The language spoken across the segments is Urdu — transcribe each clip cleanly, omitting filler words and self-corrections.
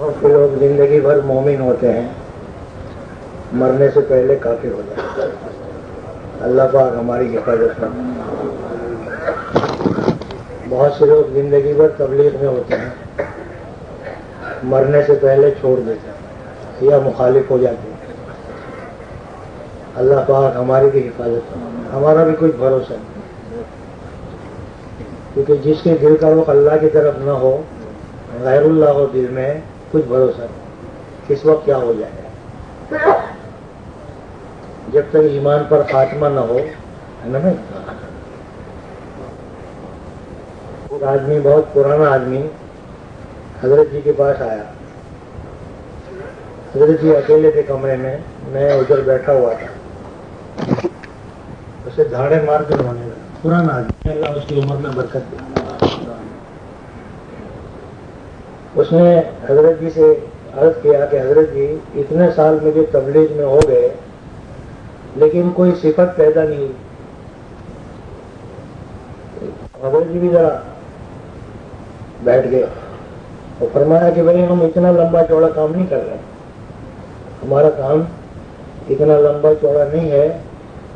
بہت سے لوگ زندگی بھر مومن ہوتے ہیں، مرنے سے پہلے کافر ہو جاتے ہیں۔ اللہ پاک ہماری حفاظت کرے۔ بہت سے لوگ زندگی بھر تبلیغ میں ہوتے ہیں، مرنے سے پہلے چھوڑ دیتے ہیں یا مخالف ہو جاتے ہیں۔ اللہ پاک ہماری بھی حفاظت کرے۔ ہمارا بھی کچھ بھروسہ نہیں، کیونکہ جس کے دل کا رخ اللہ کی طرف نہ ہو، غیر اللہ ہو دل میں، کچھ بھروسہ نہیں کس وقت کیا ہو جائے گا۔ جب تک ایمان پر خاتمہ نہ ہو، ہے نا۔ ایک آدمی، بہت پرانا آدمی، حضرت جی کے پاس آیا۔ حضرت جی اکیلے تھے کمرے میں، میں ادھر بیٹھا ہوا تھا۔ اسے دھاڑے مار کے رونے لگا۔ پرانا آدمی، اللہ اس کی عمر میں برکت دے۔ اس نے حضرت جی سے عرض کیا کہ حضرت جی، اتنے سال مجھے تبلیغ میں ہو گئے لیکن کوئی صفت پیدا نہیں ہوئی۔ حضرت جی بھی ذرا بیٹھ گئے اور فرمایا کہ بھائی، ہم اتنا لمبا چوڑا کام نہیں کر رہے، ہمارا کام اتنا لمبا چوڑا نہیں ہے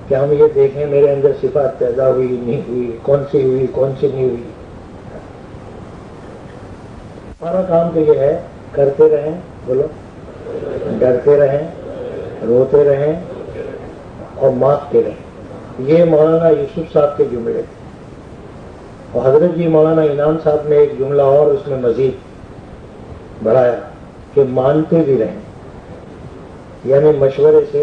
کہ ہم یہ دیکھیں میرے اندر صفات پیدا ہوئی نہیں ہوئی، کون سی ہوئی کون سی نہیں ہوئی۔ ہمارا کام تو یہ ہے، کرتے رہیں، بولو، ڈرتے رہیں، روتے رہیں اور مانگتے رہیں۔ یہ مولانا یوسف صاحب کے جملے تھے۔ اور حضرت جی مولانا انعام صاحب نے ایک جملہ اور اس میں مزید بڑھایا کہ مانتے بھی رہیں، یعنی مشورے سے۔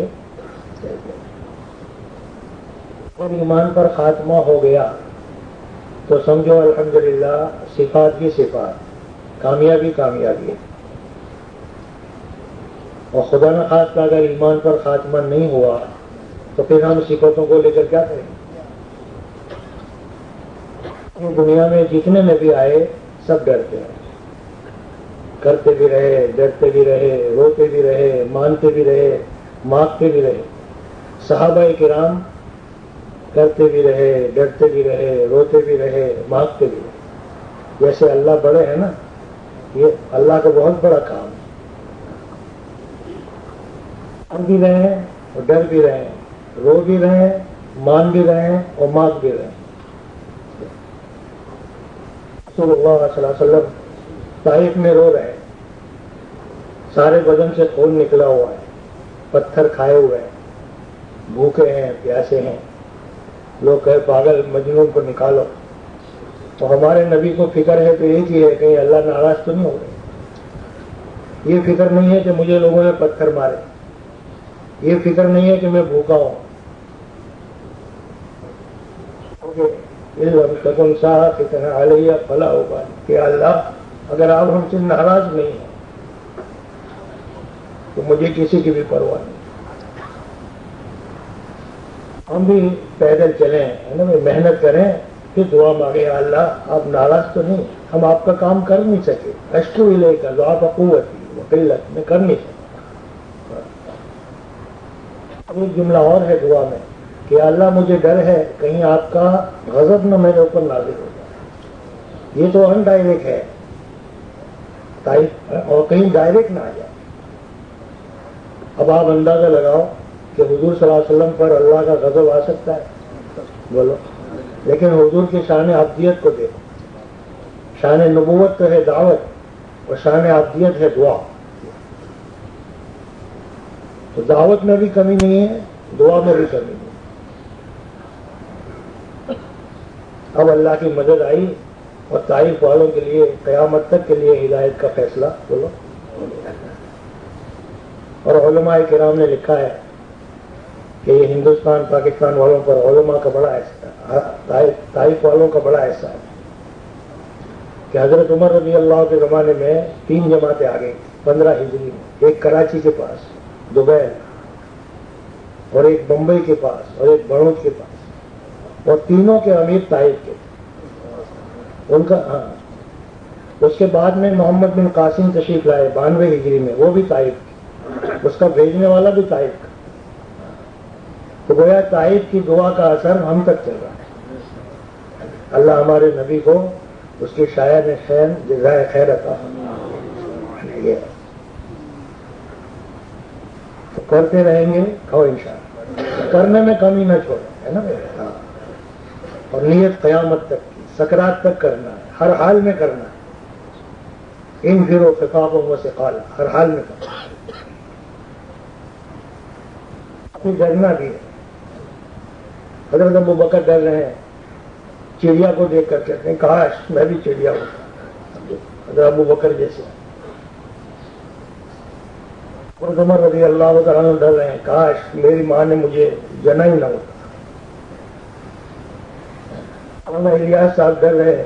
اور ایمان پر خاتمہ ہو گیا تو سمجھو الحمدللہ، صفات کی صفات، کامیابی کامیابی ہے۔ اور خدا نخواستہ اگر ایمان پر خاتمہ نہیں ہوا تو پھر ہم صفتوں کو لے کر کیا کریں گے؟ دنیا میں جتنے نبی آئے سب ڈرتے ہیں، کرتے بھی رہے، ڈرتے بھی رہے، روتے بھی رہے، مانتے بھی رہے، مانگتے بھی رہے۔ صحابہ کرام کرتے بھی رہے، ڈرتے بھی رہے، روتے بھی رہے، مانگتے بھی رہے۔ جیسے اللہ بڑے ہیں نا، یہ اللہ کا بہت بڑا کام ہے۔ ہم بھی رہے اور ڈر بھی رہے، رو بھی رہے، مان بھی رہے اور مانگ بھی رہے۔ رسول اللہ صلی اللہ علیہ وسلم طائف میں رو رہے، سارے بدن سے خون نکلا ہوا ہے، پتھر کھائے ہوئے ہیں، بھوکے ہیں، پیاسے ہیں۔ لوگ کہے پاگل مجنون کو نکالو۔ تو ہمارے نبی کو فکر ہے تو ایک ہی ہے کہ اللہ ناراض تو نہیں ہو رہے۔ یہ فکر نہیں ہے کہ مجھے لوگوں نے پتھر مارے، یہ فکر نہیں ہے کہ میں بھوکا ہوں۔ فتنہ علیہ فلا ابالی، کہ اللہ اگر آپ ہم سے ناراض نہیں ہیں تو مجھے کسی کی بھی پرواہ نہیں۔ ہم بھی پیدل چلیں، محنت کریں، پھر دعا مانگے، اللہ آپ ناراض تو نہیں، ہم آپ کا کام کر نہیں سکے، اشکو الیک ضعف قوتی وقلت، میں کر نہیں سکتا۔ ایک جملہ اور ہے دعا میں کہ اللہ مجھے ڈر ہے کہیں آپ کا غضب نہ میرے اوپر نازل ہو جائے۔ یہ تو ان ڈائریکٹ ہے، اور کہیں ڈائریکٹ نہ آ جائے۔ اب آپ اندازہ لگاؤ کہ حضور صلی اللہ علیہ وسلم پر اللہ کا غضب آ سکتا ہے؟ بولو۔ لیکن حضور کی شان عبدیت کو دیکھو، شان نبوت تو ہے دعوت اور شان عبدیت ہے دعا۔ تو دعوت میں بھی کمی نہیں ہے، دعا میں بھی کمی نہیں ہے۔ اب اللہ کی مدد آئی اور طائف والوں کے لیے قیامت تک کے لیے ہدایت کا فیصلہ، بولو۔ اور علماء کرام نے لکھا ہے کہ یہ ہندوستان پاکستان والوں پر علماء کا بڑا احسان، طائف والوں کا بڑا احسان ہے کہ حضرت عمر رضی اللہ کے زمانے میں 3 جماعتیں آ گئی 15 ہجری میں، ایک کراچی کے پاس دوبئی، اور ایک بمبئی کے پاس، اور ایک بڑوچ کے پاس، اور تینوں کے امیر طائف کے۔ ان کا اس کے بعد میں محمد بن قاسم تشریف لائے 92 ہجری میں، وہ بھی طائف، اس کا بھیجنے والا بھی طائف کا۔ تو گویا طائف کی دعا کا اثر ہم تک چل رہا ہے۔ اللہ ہمارے نبی کو اس کی شاید خیر جزائے خیر عطا فرمائے۔ تو کرتے رہیں گے، کھاؤ انشاءاللہ، کرنے میں کمی نہ چھوڑیں، ہے نا؟ ہاں، اور نیت قیامت تک کی، سکرات تک کرنا ہے، ہر حال میں کرنا ہے، انفروا خفافا وثقالا، ہر حال میں کرنا ہے، اپنی ڈرنا بھی ہے۔ حضرت ابو بکر ڈر رہے ہیں، چڑیا کو دیکھ کر کہتے ہیں کاش میں بھی چڑیا ہوتا، حضرت ابو بکر جیسے۔ حضرت عمر رضی اللہ تعالیٰ عنہ ڈر رہے ہیں، کاش میری ماں نے مجھے جنا ہی نہ ہوتا۔ الیاس صاحب ڈر رہے ہیں،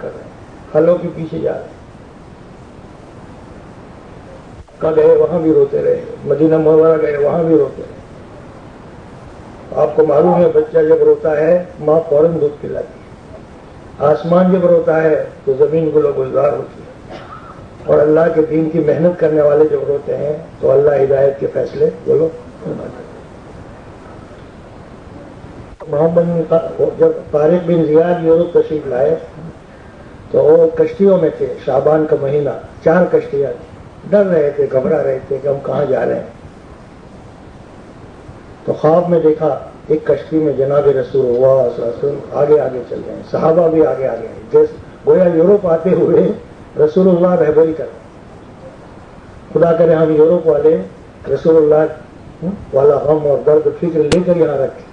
کر رہے ہیں، پھلوں کے پیچھے جا رہے ہیں۔ کل گئے وہاں بھی روتے رہے، مدینہ منورہ گئے وہاں بھی روتے رہے۔ آپ کو معلوم ہے بچہ جب روتا ہے ماں فوراً دودھ پلاتی ہے، آسمان جب روتا ہے تو زمین گل و گلزار ہوتی ہے، اور اللہ کے دین کی محنت کرنے والے جب روتے ہیں تو اللہ ہدایت کے فیصلے بولو فرماتے ہیں۔ محمد جب طارق بن زیاد یورپ تشریف لائے تو وہ کشتیوں میں تھے، شعبان کا مہینہ، 4 کشتیاں تھیں، ڈر رہے تھے، گھبرا رہے تھے کہ ہم کہاں جا رہے ہیں۔ تو خواب میں دیکھا ایک کشتی میں جناب رسول اللہ صلی اللہ علیہ وسلم آگے آگے چل رہے ہیں، صحابہ بھی آگے آگے ہیں، جیسے گویا یورپ آتے ہوئے رسول اللہ رہبری کر رہے ہیں۔ خدا کرے ہم یورپ والے رسول اللہ والا غم اور درد فکر لے کر یہاں رکھیں،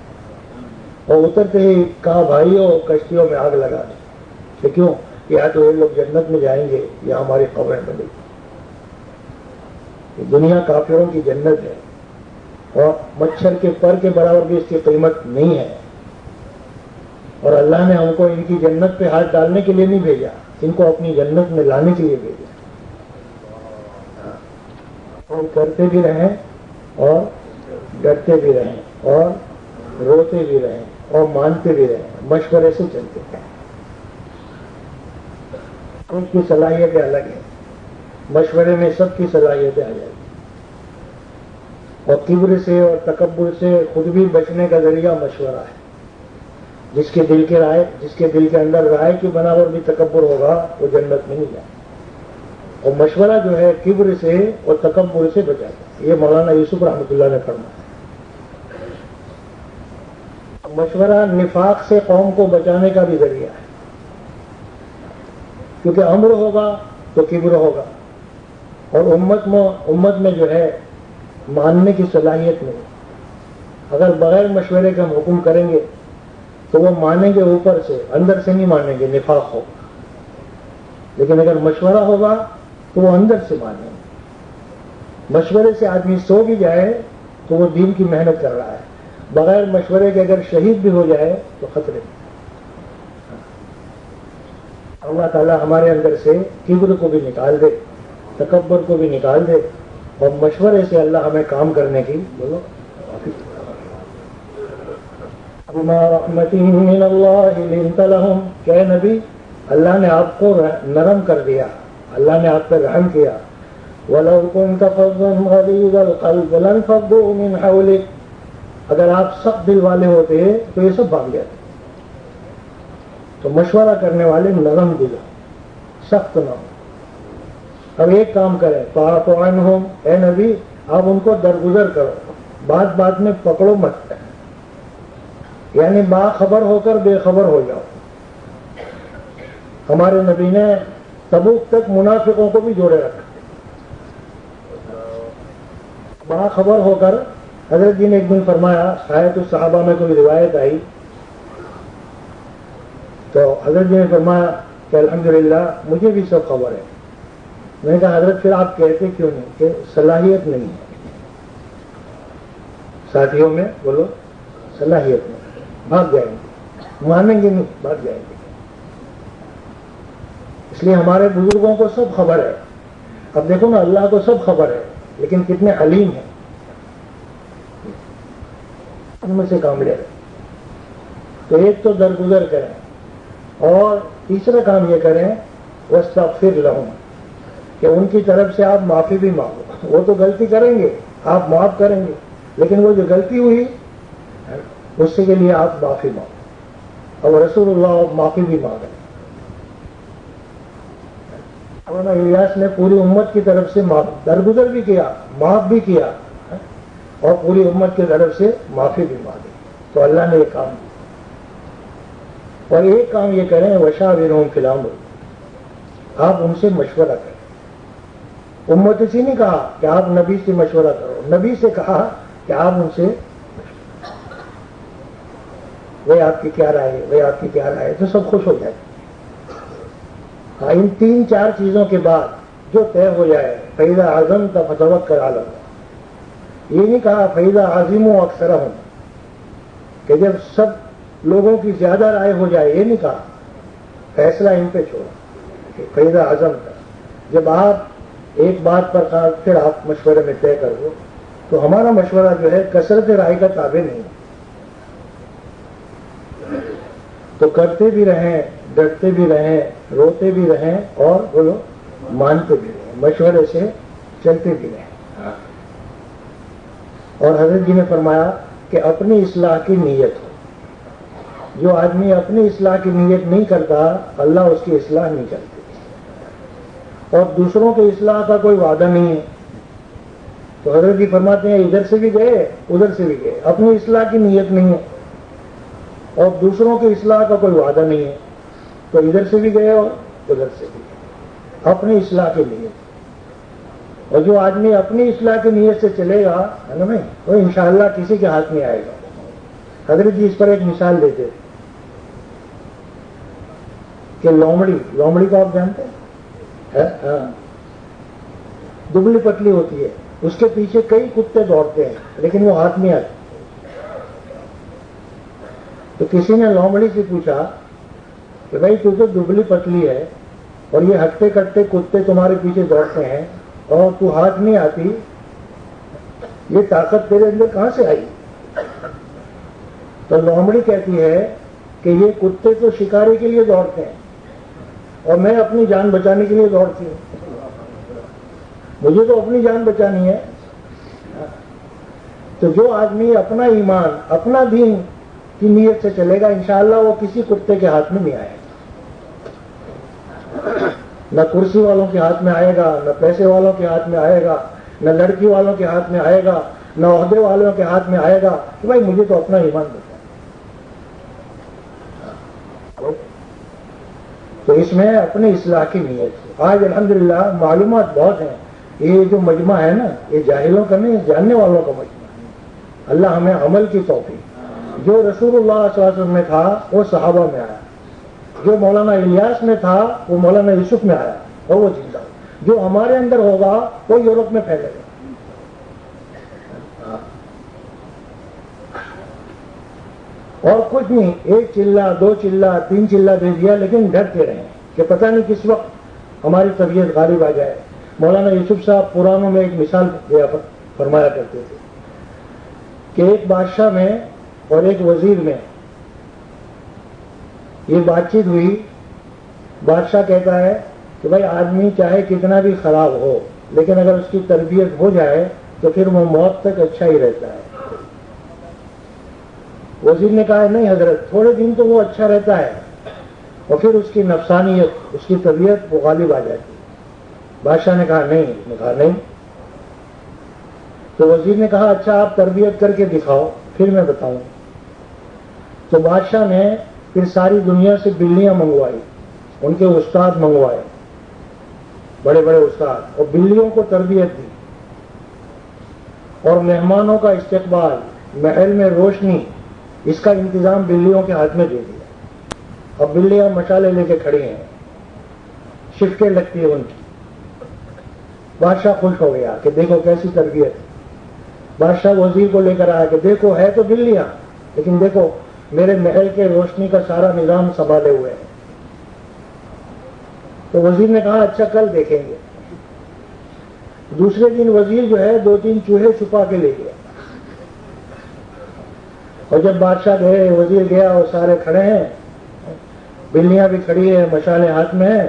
اور اترتے ہی کہا بھائیوں کشتیوں میں آگ لگا دیں، کہ کیوں؟ یا تو یہ لوگ جنت میں جائیں گے یا ہماری قبریں بنے گی۔ دنیا کافروں کی جنت ہے، اور مچھر کے پر کے برابر بھی اس کی قیمت نہیں ہے، اور اللہ نے ہم کو ان کی جنت پہ ہاتھ ڈالنے کے لیے نہیں بھیجا، ان کو اپنی جنت میں لانے کے لیے بھیجا۔ ہم کرتے بھی رہیں اور ڈرتے بھی رہیں اور روتے بھی رہیں اور مانتے بھی رہیں، مشورے سے چلتے ہیں۔ ان کی صلاحیتیں الگ ہیں، مشورے میں سب کی صلاحیتیں آ جائیں گی، اور کبر سے اور تکبر سے خود بھی بچنے کا ذریعہ مشورہ ہے۔ جس کے دل کے اندر رائے کی بناور بھی تکبر ہوگا وہ جنت میں نہیں جائے، اور مشورہ جو ہے کبر سے اور تکبر سے بچاتا ہے۔ یہ مولانا یوسف رحمۃ اللہ نے فرمایا۔ مشورہ نفاق سے قوم کو بچانے کا بھی ذریعہ ہے، کیونکہ امر ہوگا تو کبر ہوگا، اور امت میں جو ہے ماننے کی صلاحیت نہیں۔ اگر بغیر مشورے کے ہم حکم کریں گے تو وہ مانیں گے اوپر سے، اندر سے نہیں مانیں گے، نفاق ہوگا۔ لیکن اگر مشورہ ہوگا تو وہ اندر سے مانیں گے۔ مشورے سے آدمی سو بھی جائے تو وہ دین کی محنت کر رہا ہے، بغیر مشورے کے اگر شہید بھی ہو جائے تو خطرے۔ اللہ تعالیٰ ہمارے اندر سے کبر کو بھی نکال دے، تکبر کو بھی نکال دے، اور مشورے سے اللہ ہمیں کام کرنے کی بولو بما رحمت من اللہ لنت لہم، کہ اے نبی اللہ نے آپ کو نرم کر دیا، اللہ نے آپ پر رحم کیا۔ وَلَوْ كُنْتَ فَظًّا غَلِيظَ الْقَلْبِ لَانفَضُّوا مِنْ حَوْلِكَ، اگر آپ سخت دل والے ہوتے تو یہ سب بھاگ جاتے۔ تو مشورہ کرنے والے نرم دل ہوں، سخت نہ ہوں۔ اب ایک کام کریں، فَاعْفُ عَنْهُمْ، اے نبی آپ ان کو درگزر کرو، بات بات میں پکڑو مت، یعنی باخبر ہو کر بے خبر ہو جاؤ۔ ہمارے نبی نے تبوک تک منافقوں کو بھی جوڑے رکھا، باخبر ہو کر۔ حضرت جی نے ایک دن فرمایا، شاید اس صحابہ میں کوئی روایت آئی تو حضرت جی نے فرمایا کہ الحمدللہ مجھے بھی سب خبر ہے۔ میں نے کہا حضرت پھر آپ کہتے کیوں نہیں؟ کہ صلاحیت نہیں ہے ساتھیوں میں، بولو صلاحیت نہیں، بھاگ جائیں گے، مانیں گے نہیں، بھاگ جائیں گے۔ اس لیے ہمارے بزرگوں کو سب خبر ہے۔ اب دیکھو نا، اللہ کو سب خبر ہے لیکن کتنے علیم ہیں، ان میں سے کام لے رہے۔ تو ایک تو درگزر کریں، اور تیسرا کام یہ کریں واستغفر لہم، کہ ان کی طرف سے آپ معافی بھی مانگو۔ وہ تو غلطی کریں گے، آپ معاف کریں گے، لیکن وہ جو غلطی ہوئی اس کے لیے آپ معافی مانگو، اور رسول اللہ معافی بھی مانگیں۔ مولانا الیاس نے پوری امت کی طرف سے درگزر بھی کیا، معاف بھی کیا، اور پوری امت کی طرف سے معافی بھی مانگی. تو اللہ نے یہ کام کیا. اور ایک کام یہ کریں، وشاورہم فی الامر، آپ ان سے مشورہ کریں. امت سے نہیں کہا کہ آپ نبی سے مشورہ کرو، نبی سے کہا کہ آپ ان سے وہ آپ کی کیا رائے ہے، وہ آپ کی کیا رائے ہے، تو سب خوش ہو جائے. ان 3-4 چیزوں کے بعد جو طے ہو جائے، فَإِذَا عَزَمْتَ فَتَوَكَّلْ عَلَى اللَّهِ. یہ نہیں کہا فَإِذَا عَزِمُوا أَكْثَرَهُمْ کہ جب سب لوگوں کی زیادہ رائے ہو جائے، یہ نہیں کہا. فیصلہ ان پہ چھوڑا. فَإِذَا عَزَمْتَ، جب آپ ایک بات پر کہا پھر آپ مشورے میں طے کر دو. تو ہمارا مشورہ جو ہے کثرت رائے کا تابع نہیں ہے. تو کرتے بھی رہیں، ڈرتے بھی رہیں، روتے بھی رہیں، اور بولو مانتے بھی رہیں، مشورے سے چلتے بھی رہیں. اور حضرت جی نے فرمایا کہ اپنی اصلاح کی نیت ہو. جو آدمی اپنی اصلاح کی نیت نہیں کرتا، اللہ اس کی اصلاح نہیں کرتی. اور دوسروں کی اصلاح کا کوئی وعدہ نہیں ہے. تو حضرت جی فرماتے ہیں ادھر سے بھی گئے ادھر سے بھی گئے، اپنی اصلاح کی نیت نہیں ہے اور دوسروں کی اصلاح کا کوئی وعدہ نہیں ہے. تو ادھر سے بھی گئے اور ادھر سے بھی گئے، اپنی اصلاح کی نیت. اور جو آدمی اپنی اصلاح کی نیت سے چلے گا ہے نا بھائی، وہ انشاءاللہ کسی کے ہاتھ میں آئے گا. حضرت جی اس پر ایک مثال دیتے کہ لومڑی کو آپ جانتے ہیں؟ ہاں، دبلی پتلی ہوتی ہے، اس کے پیچھے کئی کتے دوڑتے ہیں لیکن وہ ہاتھ نہیں آتے. تو کسی نے لومڑی سے پوچھا کہ بھائی تو دبلی پتلی ہے اور یہ ہٹتے کٹتے کتے تمہارے پیچھے دوڑتے ہیں اور تو ہاتھ نہیں آتی، یہ طاقت تیرے اندر کہاں سے آئی؟ تو لومڑی کہتی ہے کہ یہ کتے تو شکاری کے لیے دوڑتے ہیں اور میں اپنی جان بچانے کے لیے دوڑتی ہوں. مجھے تو اپنی جان بچانی ہے. تو جو آدمی اپنا ایمان، اپنا دین کی نیت سے چلے گا، انشاءاللہ وہ کسی کتے کے ہاتھ میں نہیں آئے گا. نہ کرسی والوں کے ہاتھ میں آئے گا، نہ پیسے والوں کے ہاتھ میں آئے گا، نہ لڑکی والوں کے ہاتھ میں آئے گا، نہ عہدے والوں کے ہاتھ میں آئے گا کہ بھائی مجھے تو اپنا ایمان بچانا. تو اس میں اپنی اصلاح کی نیت. آج الحمدللہ معلومات بہت ہیں. یہ جو مجمع ہے نا، یہ جاہلوں کا نہیں، جاننے والوں کا مجمع ہے. اللہ ہمیں عمل کی توفیق. جو رسول اللہ صلی اللہ علیہ وسلم میں تھا وہ صحابہ میں آیا، جو مولانا الیاس میں تھا وہ مولانا یوسف میں آیا اور وہ زندہ. جو ہمارے اندر ہوگا وہ یورپ میں پھیلے گا. اور کچھ نہیں، 1 چلہ 2 چلہ 3 چلہ دے دیا، لیکن ڈرتے رہیں کہ پتہ نہیں کس وقت ہماری طبیعت غالب آ جائے. مولانا یوسف صاحب پرانوں میں ایک مثال دیا فرمایا کرتے تھے کہ ایک بادشاہ میں اور ایک وزیر میں یہ بات چیت ہوئی. بادشاہ کہتا ہے کہ بھائی آدمی چاہے کتنا بھی خراب ہو لیکن اگر اس کی تربیت ہو جائے تو پھر وہ موت تک اچھا ہی رہتا ہے. وزیر نے کہا نہیں حضرت، تھوڑے دن تو وہ اچھا رہتا ہے اور پھر اس کی نفسانیت، اس کی طبیعت وہ غالب آ جاتی. بادشاہ نے کہا نہیں. تو وزیر نے کہا اچھا آپ تربیت کر کے دکھاؤ پھر میں بتاؤں. تو بادشاہ نے پھر ساری دنیا سے بلیاں منگوائی، ان کے استاد منگوائے، بڑے بڑے استاد، اور بلیوں کو تربیت دی اور مہمانوں کا استقبال، محل میں روشنی، اس کا انتظام بلیوں کے ہاتھ میں دے دیا. اب بلیاں مشالے لے کے کھڑی ہیں، شفقیں لگتی ہیں ان کی. بادشاہ خوش ہو گیا کہ دیکھو کیسی تربیت. بادشاہ وزیر کو لے کر آیا کہ دیکھو ہے تو بلیاں لیکن دیکھو میرے محل کے روشنی کا سارا نظام سنبھالے ہوئے ہیں. تو وزیر نے کہا اچھا کل دیکھیں گے. دوسرے دن وزیر جو ہے 2-3 چوہے چھپا کے لے گیا اور جب بادشاہ گئے، وزیر گیا، وہ سارے کھڑے ہیں، بلیاں بھی کھڑی ہیں، مشالے ہاتھ میں ہیں،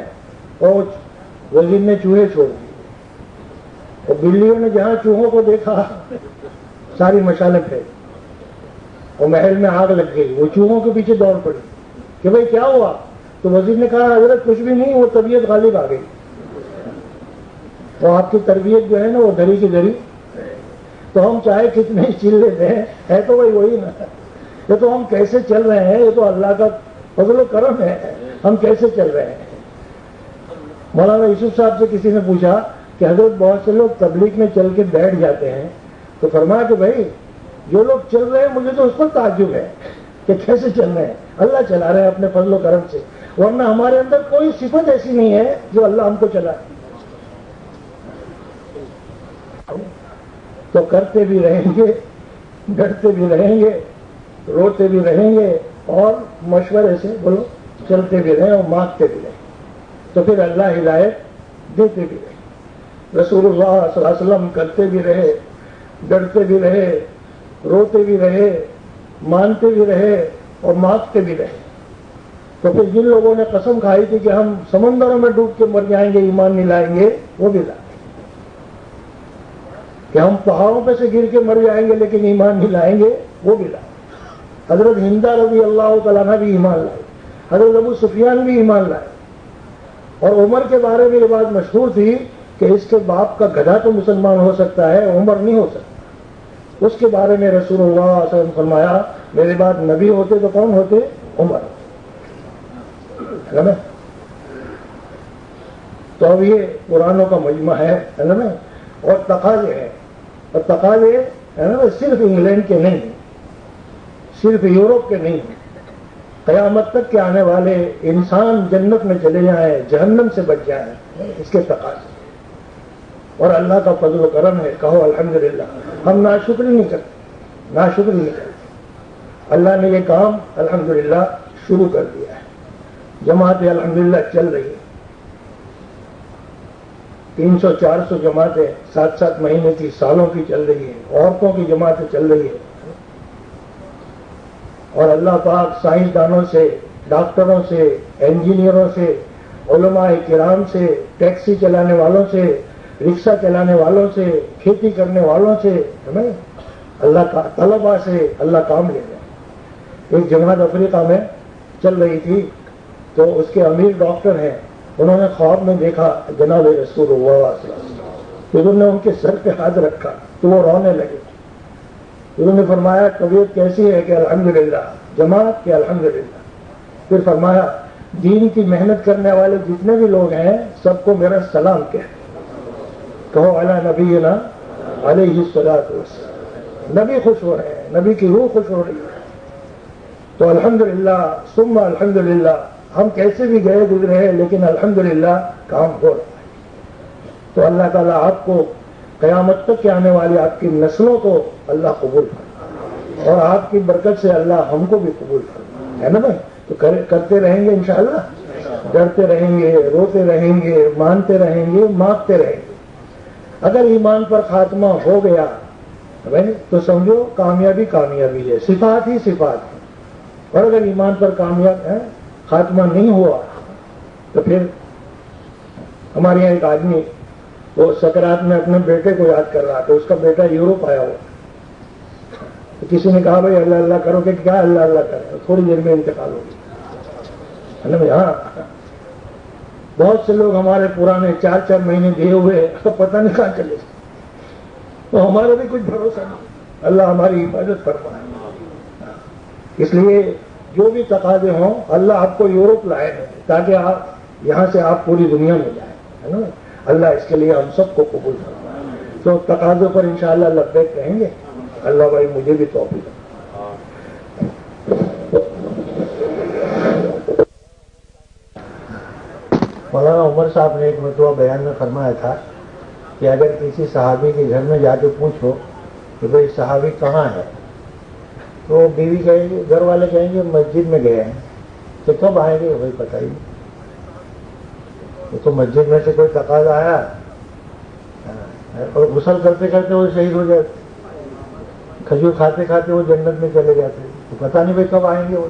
اور وزیر نے چوہے چھوڑ دیے. اور بلیوں نے جہاں چوہوں کو دیکھا ساری مشالیں پھینک اور محل میں آگ لگ گئی. وہ چوہوں کے پیچھے دوڑ پڑی کہ بھائی کیا ہوا؟ تو وزیر نے کہا حضرت کچھ بھی نہیں، وہ طبیعت غالب آ گئی. وہ آپ کی تربیت جو ہے نا وہ دھری کی دھری، تو ہم چاہے کتنے ہی چل لیتے ہیں، ہے تو وہی نا. یہ تو ہم کیسے چل رہے ہیں، یہ تو اللہ کا فضل و کرم ہے، ہم کیسے چل رہے ہیں. مولانا یوسف صاحب سے کسی نے پوچھا کہ حضرت بہت سے لوگ تبلیغ میں چل کے بیٹھ جاتے ہیں، تو فرمایا کہ بھائی جو لوگ چل رہے ہیں مجھے تو اس پر تعجب ہے کہ کیسے چل رہے ہیں. اللہ چلا رہے ہیں اپنے فضل و کرم سے، ورنہ ہمارے اندر کوئی صفت ایسی نہیں ہے جو اللہ ہم کو چلائے. تو کرتے بھی رہیں گے، ڈرتے بھی رہیں گے، روتے بھی رہیں گے، اور مشورے سے بولو چلتے بھی رہیں اور مانگتے بھی رہیں، تو پھر اللہ ہدایت دیتے بھی رہے. رسول اللہ صلی اللہ علیہ وسلم کرتے بھی رہے، ڈرتے بھی رہے، روتے بھی رہے، مانتے بھی رہے اور مانگتے بھی رہے. تو پھر جن لوگوں نے قسم کھائی تھی کہ ہم سمندروں میں ڈوب کے مر جائیں گے ایمان نہیں لائیں گے، وہ بھی لائے. کہ ہم پہاڑوں پہ سے گر کے مر جائیں گے لیکن ایمان نہیں لائیں گے، وہ بھی لائے. حضرت ہندہ رضی اللہ تعالیٰ عنہ بھی ایمان لائے، حضرت ابو سفیان بھی ایمان لائے. اور عمر کے بارے میں یہ بات مشہور تھی کہ اس کے باپ کا گدھا تو مسلمان ہو سکتا ہے، عمر نہیں ہو سکتا. اس کے بارے میں رسول اللہ صلی اللہ علیہ وسلم فرمایا میرے بعد نبی ہوتے تو کون ہوتے؟ عمر. ہے نا؟ تو اب یہ قرآنوں کا مجمع ہے نا، اور تقاضے ہیں. اور تقاضے ہے نا صرف انگلینڈ کے نہیں، صرف یورپ کے نہیں، قیامت تک کے آنے والے انسان جنت میں چلے جائیں، جہنم سے بچ جائیں، اس کے تقاضے. اور اللہ کا فضل و کرم ہے، کہو الحمدللہ. ہم ناشکری نہیں کرتے، ناشکری نہیں کرتے. اللہ نے یہ کام الحمدللہ شروع کر دیا ہے. جماعتیں الحمدللہ چل رہی ہیں، 300-400 جماعتیں 7-7 مہینے کی، سالوں کی چل رہی ہیں. عورتوں کی جماعتیں چل رہی ہیں. اور اللہ پاک سائنسدانوں سے، ڈاکٹروں سے، انجینئروں سے، علماء کرام سے، ٹیکسی چلانے والوں سے، رکشہ چلانے والوں سے، کھیتی کرنے والوں سے، ہمیں اللہ کا طلباء سے اللہ کام لے رہے ہیں. ایک جماعت افریقہ میں چل رہی تھی، تو اس کے امیر ڈاکٹر ہیں، انہوں نے خواب میں دیکھا جناب رسول اللہ صلی اللہ علیہ وسلم. پھر انہوں نے ان کے سر پہ ہاتھ رکھا تو وہ رونے لگے. انہوں نے فرمایا طبیعت کیسی ہے؟ کہ الحمدللہ. جماعت کہ الحمدللہ. پھر فرمایا دین کی محنت کرنے والے جتنے بھی لوگ ہیں سب کو میرا سلام کہو علی نبینا علیہ الصلوۃ والسلام. نبی خوش ہو رہے ہیں، نبی کی روح خوش ہو رہی ہے. تو الحمدللہ ثم الحمدللہ. ہم کیسے بھی گئے گزرے ہیں لیکن الحمدللہ کام ہو رہا ہے. تو اللہ تعالیٰ آپ کو قیامت تک کے آنے والی آپ کی نسلوں کو اللہ قبول کرے، اور آپ کی برکت سے اللہ ہم کو بھی قبول کرے، ہے نا بھائی؟ تو کرتے رہیں گے انشاءاللہ، ڈرتے رہیں گے، روتے رہیں گے، مانتے رہیں گے، مانگتے رہیں گے. اگر ایمان پر خاتمہ ہو گیا بھائی تو سمجھو کامیابی کامیابی ہے، صفات ہی صفات ہے. اور اگر ایمان پر کامیاب ہے خاتمہ نہیں ہوا تو پھر ہمارے یہاں ایک آدمی وہ سکرات میں اپنے بیٹے کو یاد کر رہا تھا. اس کا بیٹا یورپ آیا ہوا. تو کسی نے کہا بھائی اللہ اللہ کرو، کہ کیا اللہ اللہ کرے، تھوڑی دیر میں انتقال ہو گیا. ہاں بہت سے لوگ ہمارے پرانے 4-4 مہینے دیے ہوئے تو پتہ نہیں کہاں چلے. تو ہمارا بھی کچھ بھروسہ نہیں. اللہ ہماری حفاظت فرمائے. اس لیے جو بھی تقاضے ہوں اللہ آپ کو یورپ لائے ہیں تاکہ آپ یہاں سے آپ پوری دنیا میں جائیں، ہے نا. اللہ اس کے لیے ہم سب کو قبول فرمائے. تو تقاضوں پر انشاءاللہ لبیک کہیں گے. اللہ بھائی مجھے بھی توفیق. مولانا عمر صاحب نے ایک مرتبہ بیان میں فرمایا تھا کہ اگر کسی صحابی کے گھر میں جا کے پوچھو کہ بھائی صحابی کہاں ہے، تو بیوی کہے گی، گھر والے کہیں گے مسجد میں گئے ہیں. تو کب آئیں گے بھائی پتہ ہی نہیں. تو مسجد میں سے کوئی تقاضا آیا اور غسل کرتے کرتے وہ شہید ہو جاتے، کھجور کھاتے کھاتے وہ جنت میں چلے جاتے. تو پتہ نہیں بھائی کب آئیں گے وہ.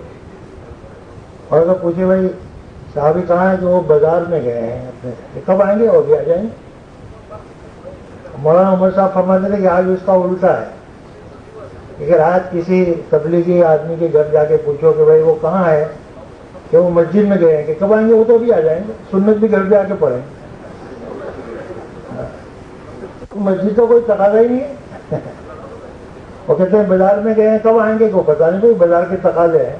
اور اگر پوچھے بھائی صحابی کہاں ہے، کہ وہ بازار میں گئے ہیں اپنے، کب آئیں گے؟ وہ بھی آ جائیں گے. مولانا عمر صاحب فرماتے تھے کہ آج اس کا الٹا ہے. اگر آج کسی تبلیغی آدمی کے گھر جا کے پوچھو کہ بھائی وہ کہاں ہے، کہ وہ مسجد میں گئے ہیں، کہ کب آئیں گے؟ وہ تو بھی آ جائیں گے. سنت بھی گھر پہ آ کے پڑھیں گے. مسجد تو کوئی تقاضا ہی نہیں ہے. وہ کہتے ہیں بازار میں گئے ہیں کب آئیں گے, کو پتا نہیں, کوئی بازار کے تقاضے ہیں.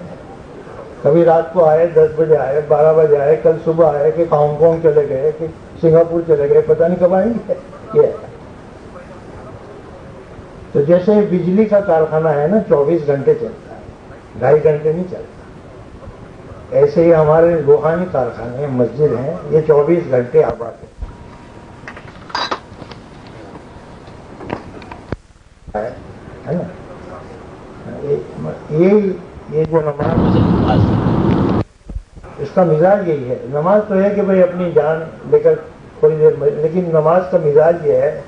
کبھی رات کو آئے 10 بجے آئے 12 بجے آئے, کل صبح آئے کہ ہانگ کانگ چلے گئے کہ سنگاپور چلے گئے, پتہ نہیں کب آئیں گے. یہ تو جیسے بجلی کا کارخانہ ہے نا 24 گھنٹے چلتا ہے, 2.5 گھنٹے نہیں چلتا, ایسے ہی ہمارے روحانی کارخانے مسجد ہیں, یہ 24 گھنٹے آباد ہے نا. یہ جو نماز اس کا مزاج یہی ہے. نماز تو ہے کہ بھئی اپنی جان لے کر تھوڑی دیر میں, لیکن نماز کا مزاج یہ ہے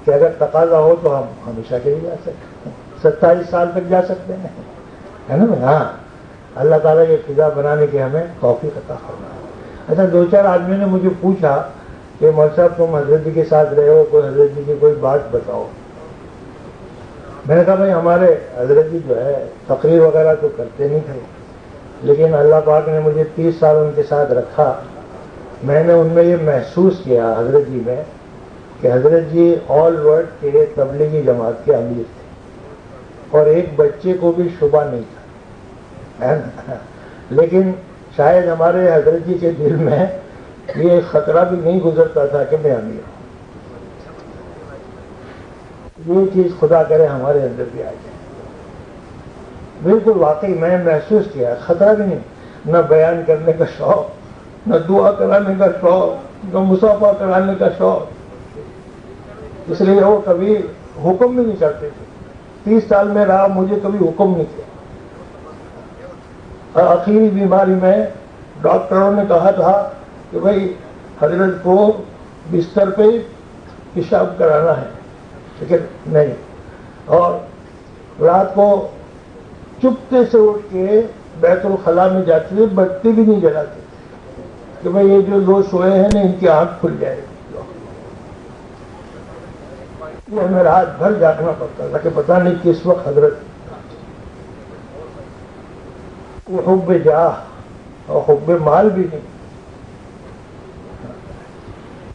کہ اگر تقاضا ہو تو ہم ہمیشہ کے لیے جا سکتے ہیں, 27 سال تک جا سکتے ہیں, ہے نا. ہاں, اللہ تعالیٰ یہ فضا بنانے کی ہمیں توفیق عطا فرمائے. اچھا, 2-4 آدمی نے مجھے پوچھا کہ مولوی صاحب تم حضرت جی کے ساتھ رہے ہو, کوئی حضرت جی کی کوئی بات بتاؤ. میں نے کہا بھائی ہمارے حضرت جی جو ہے تقریر وغیرہ تو کرتے نہیں تھے, لیکن اللہ پاک نے مجھے 30 سال ان کے ساتھ رکھا. میں نے ان میں یہ محسوس کیا حضرت جی میں کہ حضرت جی آل ورلڈ کے تبلیغی جماعت کے امیر تھے اور ایک بچے کو بھی شبہ نہیں تھا, لیکن شاید ہمارے حضرت جی کے دل میں یہ خطرہ بھی نہیں گزرتا تھا کہ میں امیر ہوں. یہ چیز خدا کرے ہمارے اندر بھی آ جائے. بالکل واقعی میں محسوس کیا, خطرہ بھی نہیں, نہ بیان کرنے کا شوق, نہ دعا کرانے کا شوق, نہ مصافحہ کرانے کا شوق. اس لیے وہ کبھی حکم بھی نہیں کرتے تھے. 30 سال میں رہا, مجھے کبھی حکم نہیں کیا. اور آخری بیماری میں ڈاکٹروں نے کہا تھا کہ بھائی حضرت کو بستر پہ پیشاب کرانا ہے, لیکن نہیں. اور رات کو چپتے سے اٹھ کے بیت الخلاء میں جاتے تھے, بتی بھی نہیں جلاتے کہ بھائی یہ جو لوگ سوئے ہیں نا ان کی آنکھ کھل جائے. وہ ہمیں رات بھر جاگنا پڑتا تھا کہ پتہ نہیں کس وقت حضرت. وہ حب جاہ اور حب مال بھی نہیں.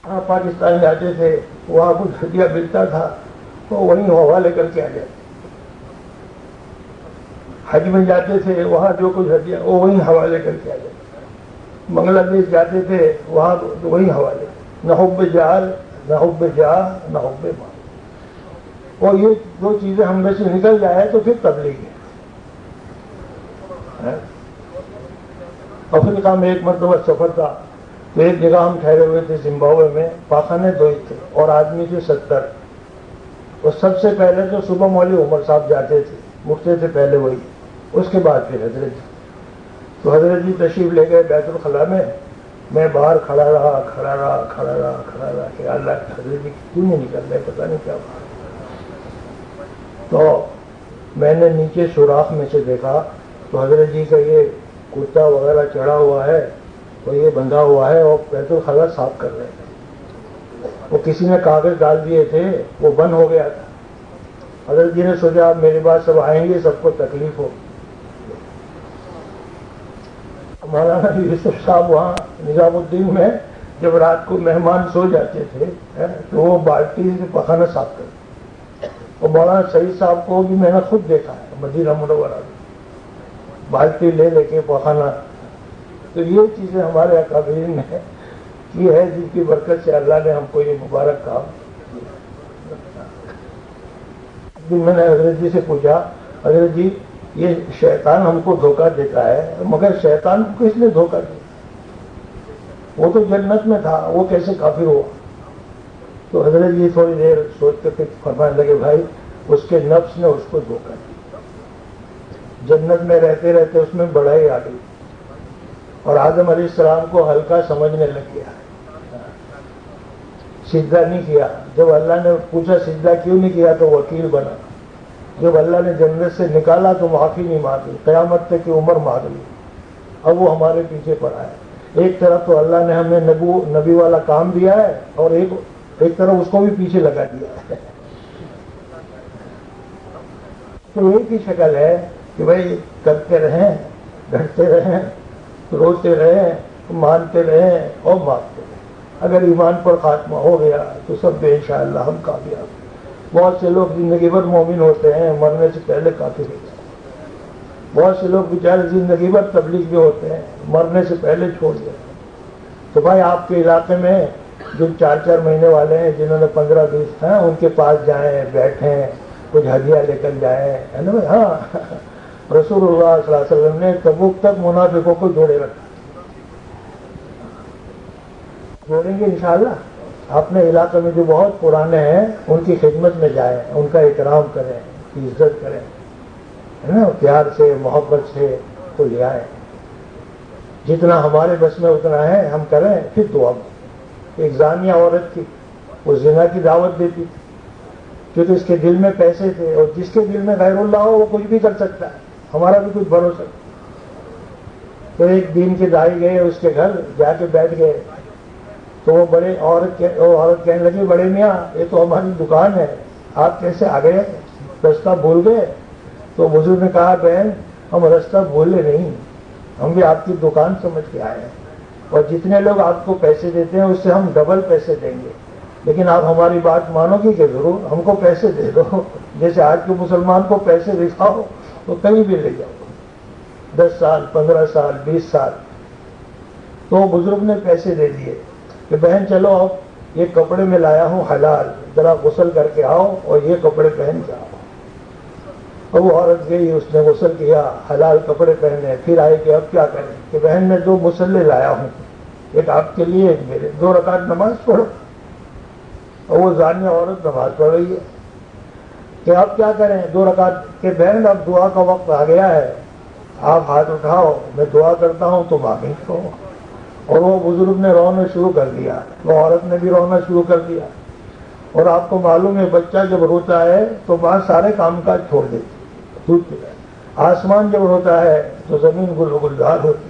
ہاں, پاکستان جاتے تھے, وہاں کچھ ہدیہ ملتا تھا تو وہیں حوالے کر کے آ جاتے. حج میں جاتے تھے, وہاں جو کچھ ہدیہ وہ وہیں حوالے کر کے آ جاتے. بنگلہ دیش جاتے تھے, وہاں وہیں حوالے. نہ حب جال, نہ حب جاہ, نہ حب مال. اور یہ 2 چیزیں ہم میں سے نکل جائے تو پھر تبلیغ ہے. افریقہ میں ایک مرتبہ سفر تھا تو ایک جگہ ہم ٹھہرے ہوئے تھے زمبابوے میں. پاخانے 2 تھے اور آدمی تھے 70. اور سب سے پہلے تو صبح مولوی عمر صاحب جاتے تھے, اٹھتے تھے پہلے وہی, اس کے بعد پھر حضرت جی. تو حضرت جی تشریف لے گئے بیت الخلاء میں باہر کھڑا رہا کہ اللہ حضرت جی کیوں نہیں نکل رہے, پتہ نہیں کیا بات. تو میں نے نیچے سوراخ میں سے دیکھا تو حضرت جی کا یہ کرتا وغیرہ چڑھا ہوا ہے, تو یہ بندھا ہوا ہے اور بیت الخلاء صاف کر رہے تھے. وہ کسی نے کاغذ ڈال دیے تھے, وہ بند ہو گیا تھا. حضرت جی نے سوچا آپ میرے پاس سب آئیں گے, سب کو تکلیف ہو. مولانا یوسف صاحب وہاں نظام الدین میں جب رات کو مہمان سو جاتے تھے تو وہ بالٹی سے پخانہ صاف کرتے. اور مولانا سعید صاحب کو بھی میں نے خود دیکھا ہے مدینہ منورہ میں, بالٹی لے کے پخانہ. تو یہ چیزیں ہمارے اکابرین نے کی ہے, جن کی برکت سے اللہ نے ہم کو یہ مبارک کام. میں نے حضرت جی سے پوچھا, حضرت جی یہ شیطان ہم کو دھوکہ دیتا ہے, مگر شیطان کو کس نے دھوکہ دیا؟ وہ تو جنت میں تھا, وہ کیسے کافر ہوا؟ تو حضرت جی تھوڑی دیر سوچ کے پھر فرمانے لگے, بھائی اس کے نفس نے اس کو دھوکہ دیا. جنت میں رہتے رہتے اس میں بڑائی آ گئی اور آدم علیہ السلام کو ہلکا سمجھنے لگ گیا, سجدہ نہیں کیا. جب اللہ نے پوچھا سجدہ کیوں نہیں کیا تو وکیل بنا. جب اللہ نے جنت سے نکالا تو معافی نہیں مانگی, قیامت تک کی عمر مانگ لی. اب وہ ہمارے پیچھے پڑا ہے. ایک طرف تو اللہ نے ہمیں نبی والا کام دیا ہے اور ایک طرف اس کو بھی پیچھے لگا دیا ہے. تو ایک ہی شکل ہے کہ بھائی کرتے رہیں, ڈرتے رہیں, روتے رہیں, مانتے رہیں اور مانتے رہیں. اگر ایمان پر خاتمہ ہو گیا تو سب بے انشاءاللہ ہم کامیاب۔ بہت سے لوگ زندگی بھر مومن ہوتے ہیں، مرنے سے پہلے کافر ہو جاتے ہیں۔ بہت سے لوگ بیچارے زندگی بھر تبلیغ بھی ہوتے ہیں، مرنے سے پہلے چھوڑ دیتے ہیں۔ تو بھائی آپ کے علاقے میں جو 4 مہینے والے ہیں، جنہوں نے 15-20 ہیں، ان کے پاس جائیں، بیٹھیں، کچھ ہدیہ لے کر جائیں، ہے نا بھائی؟ ہاں، رسول اللہ صلی اللہ علیہ وسلم نے تبوک تک منافقوں کو جوڑے رکھا، جوڑیں گے انشاءاللہ۔ اپنے علاقے میں جو بہت پرانے ہیں ان کی خدمت میں جائیں، ان کا احترام کریں، ان کی عزت کریں، ہے نا، پیار سے محبت سے کو لے آئیں۔ جتنا ہمارے بس میں اتنا ہے ہم کریں۔ پھر دعا ایک زانیہ عورت تھی، وہ زنا کی دعوت دیتی تھی کیونکہ اس کے دل میں پیسے تھے، اور جس کے دل میں غیر اللہ ہو وہ کچھ بھی کر سکتا ہے، ہمارا بھی کچھ بھروسہ۔ تو ایک دین کے دائی گئے اس کے گھر، جا کے بیٹھ گئے، تو وہ عورت کہنے لگی، بڑے میاں یہ تو ہماری دکان ہے، آپ کیسے آ گئے، رستہ بھول گئے؟ تو بزرگ نے کہا، بہن ہم رستہ بھولے نہیں، ہم بھی آپ کی دکان سمجھ کے آئے ہیں، اور جتنے لوگ آپ کو پیسے دیتے ہیں اس سے ہم ڈبل پیسے دیں گے، لیکن آپ ہماری بات مانو گی کہ ضرور ہم کو پیسے دے دو۔ جیسے آج کے مسلمان کو پیسے دکھاؤ تو کہیں بھی لے جاؤ، 10 سال 15 سال 20 سال۔ تو بزرگ نے پیسے دے دیے کہ بہن چلو اب یہ کپڑے میں لایا ہوں حلال، ذرا غسل کر کے آؤ اور یہ کپڑے پہن کے آؤ۔ اور وہ عورت گئی، اس نے غسل کیا، حلال کپڑے پہنے، پھر آئے کہ اب کیا کریں، کہ بہن میں 2 مصلے لایا ہوں، ایک آپ کے لیے ایک میرے، 2 رکعت نماز پڑھو۔ اور وہ زانیہ عورت نماز پڑھ رہی ہے کہ اب کیا کریں، 2 رکعت، کہ بہن اب دعا کا وقت آ گیا ہے، آپ ہاتھ اٹھاؤ، میں دعا کرتا ہوں تم آمین کہو۔ اور وہ بزرگ نے رونا شروع کر دیا، وہ عورت نے بھی رونا شروع کر دیا۔ اور آپ کو معلوم ہے بچہ جب روتا ہے تو ماں سارے کام کاج چھوڑ دیتی، دودھ پلاتی۔ آسمان جب روتا ہے تو زمین گل و گلزار ہوتی ہے۔